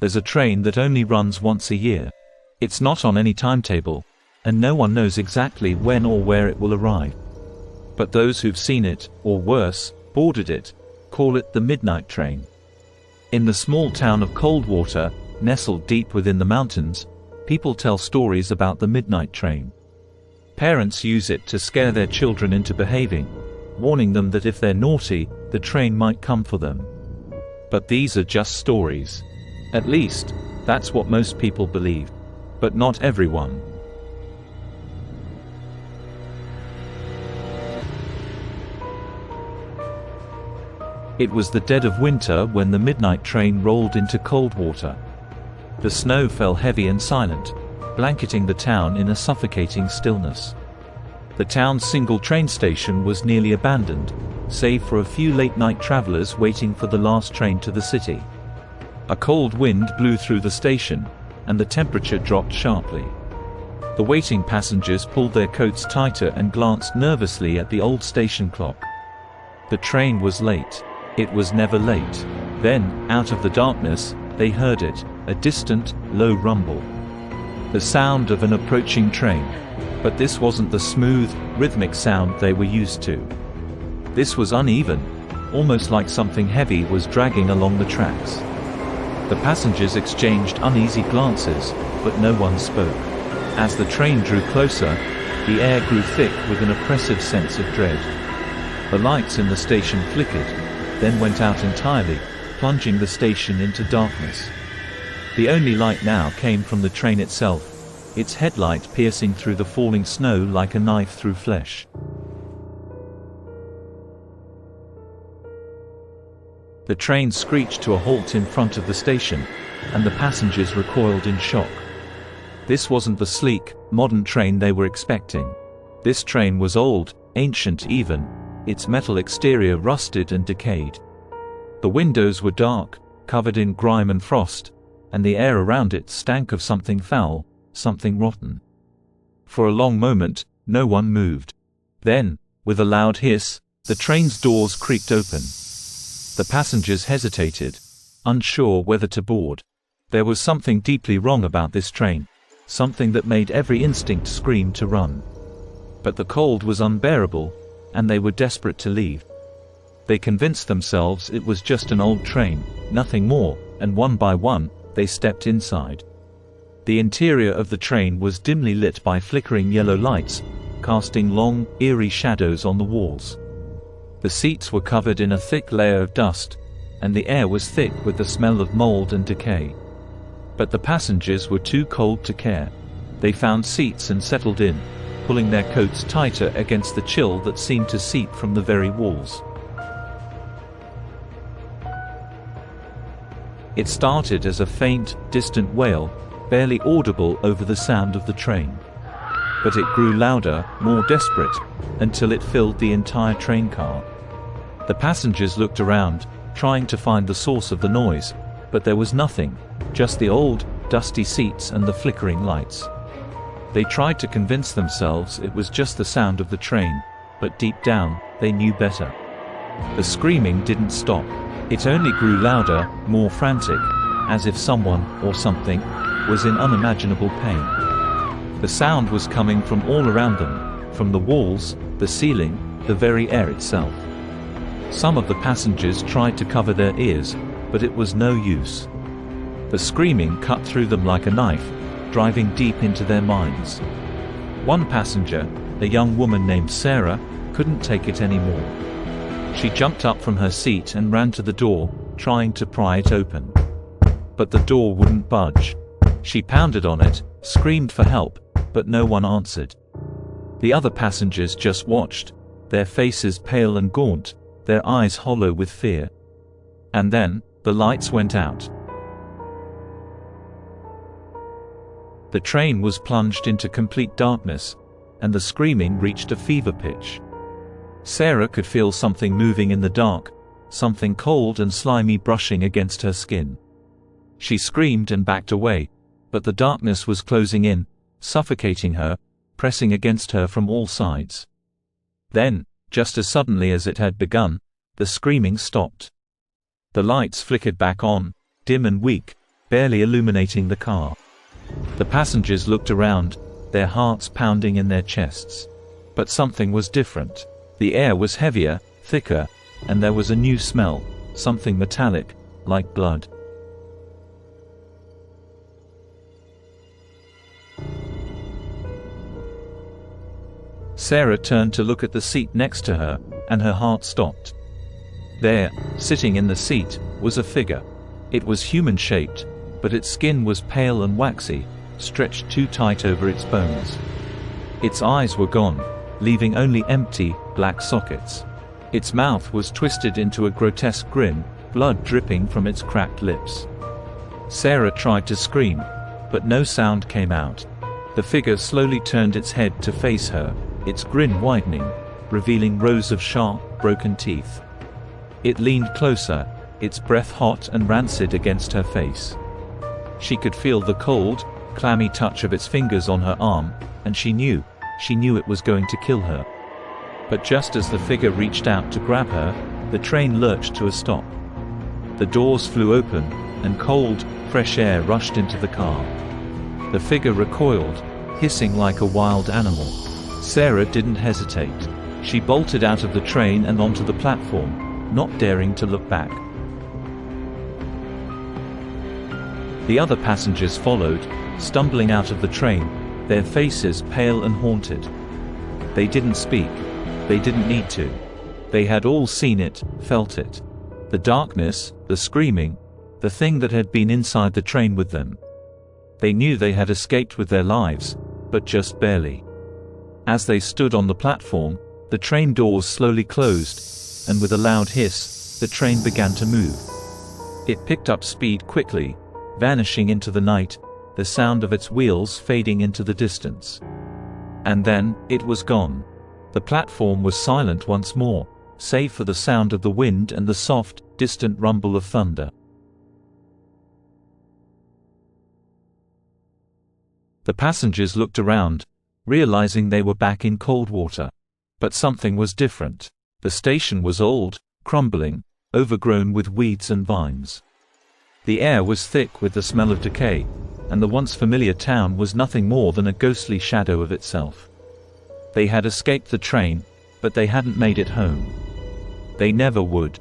There's a train that only runs once a year. It's not on any timetable, and no one knows exactly when or where it will arrive. But those who've seen it, or worse, boarded it, call it the midnight train. In the small town of Coldwater, nestled deep within the mountains, people tell stories about the midnight train. Parents use it to scare their children into behaving, warning them that if they're naughty, the train might come for them. But these are just stories. At least, that's what most people believe. But not everyone. It was the dead of winter when the midnight train rolled into Coldwater. The snow fell heavy and silent, blanketing the town in a suffocating stillness. The town's single train station was nearly abandoned, save for a few late-night travelers waiting for the last train to the city. A cold wind blew through the station, and the temperature dropped sharply. The waiting passengers pulled their coats tighter and glanced nervously at the old station clock. The train was late. It was never late. Then, out of the darkness, they heard it, a distant, low rumble. The sound of an approaching train. But this wasn't the smooth, rhythmic sound they were used to. This was uneven, almost like something heavy was dragging along the tracks. The passengers exchanged uneasy glances, but no one spoke. As the train drew closer, the air grew thick with an oppressive sense of dread. The lights in the station flickered, then went out entirely, plunging the station into darkness. The only light now came from the train itself, its headlight piercing through the falling snow like a knife through flesh. The train screeched to a halt in front of the station, and the passengers recoiled in shock. This wasn't the sleek, modern train they were expecting. This train was old, ancient even, its metal exterior rusted and decayed. The windows were dark, covered in grime and frost, and the air around it stank of something foul, something rotten. For a long moment, no one moved. Then, with a loud hiss, the train's doors creaked open. The passengers hesitated, unsure whether to board. There was something deeply wrong about this train, something that made every instinct scream to run. But the cold was unbearable, and they were desperate to leave. They convinced themselves it was just an old train, nothing more, and one by one, they stepped inside. The interior of the train was dimly lit by flickering yellow lights, casting long, eerie shadows on the walls. The seats were covered in a thick layer of dust, and the air was thick with the smell of mold and decay. But the passengers were too cold to care. They found seats and settled in, pulling their coats tighter against the chill that seemed to seep from the very walls. It started as a faint, distant wail, barely audible over the sound of the train. But it grew louder, more desperate, until it filled the entire train car. The passengers looked around, trying to find the source of the noise, but there was nothing, just the old, dusty seats and the flickering lights. They tried to convince themselves it was just the sound of the train, but deep down, they knew better. The screaming didn't stop. It only grew louder, more frantic, as if someone, or something, was in unimaginable pain. The sound was coming from all around them, from the walls, the ceiling, the very air itself. Some of the passengers tried to cover their ears, but it was no use. The screaming cut through them like a knife, driving deep into their minds. One passenger, a young woman named Sarah, couldn't take it anymore. She jumped up from her seat and ran to the door, trying to pry it open. But the door wouldn't budge. She pounded on it, screamed for help, but no one answered. The other passengers just watched, their faces pale and gaunt, their eyes hollow with fear. And then, the lights went out. The train was plunged into complete darkness, and the screaming reached a fever pitch. Sarah could feel something moving in the dark, something cold and slimy brushing against her skin. She screamed and backed away, but the darkness was closing in, suffocating her, pressing against her from all sides. Then, just as suddenly as it had begun, the screaming stopped. The lights flickered back on, dim and weak, barely illuminating the car. The passengers looked around, their hearts pounding in their chests. But something was different. The air was heavier, thicker, and there was a new smell, something metallic, like blood. Sarah turned to look at the seat next to her, and her heart stopped. There, sitting in the seat, was a figure. It was human-shaped, but its skin was pale and waxy, stretched too tight over its bones. Its eyes were gone, leaving only empty, black sockets. Its mouth was twisted into a grotesque grin, blood dripping from its cracked lips. Sarah tried to scream, but no sound came out. The figure slowly turned its head to face her, its grin widening, revealing rows of sharp, broken teeth. It leaned closer, its breath hot and rancid against her face. She could feel the cold, clammy touch of its fingers on her arm, and she knew it was going to kill her. But just as the figure reached out to grab her, the train lurched to a stop. The doors flew open, and cold, fresh air rushed into the car. The figure recoiled, hissing like a wild animal. Sarah didn't hesitate. She bolted out of the train and onto the platform, not daring to look back. The other passengers followed, stumbling out of the train, their faces pale and haunted. They didn't speak. They didn't need to. They had all seen it, felt it. The darkness, the screaming, the thing that had been inside the train with them. They knew they had escaped with their lives, but just barely. As they stood on the platform, the train doors slowly closed, and with a loud hiss, the train began to move. It picked up speed quickly, vanishing into the night, the sound of its wheels fading into the distance. And then, it was gone. The platform was silent once more, save for the sound of the wind and the soft, distant rumble of thunder. The passengers looked around, realizing they were back in cold water. But something was different. The station was old, crumbling, overgrown with weeds and vines. The air was thick with the smell of decay, and the once familiar town was nothing more than a ghostly shadow of itself. They had escaped the train, but they hadn't made it home. They never would.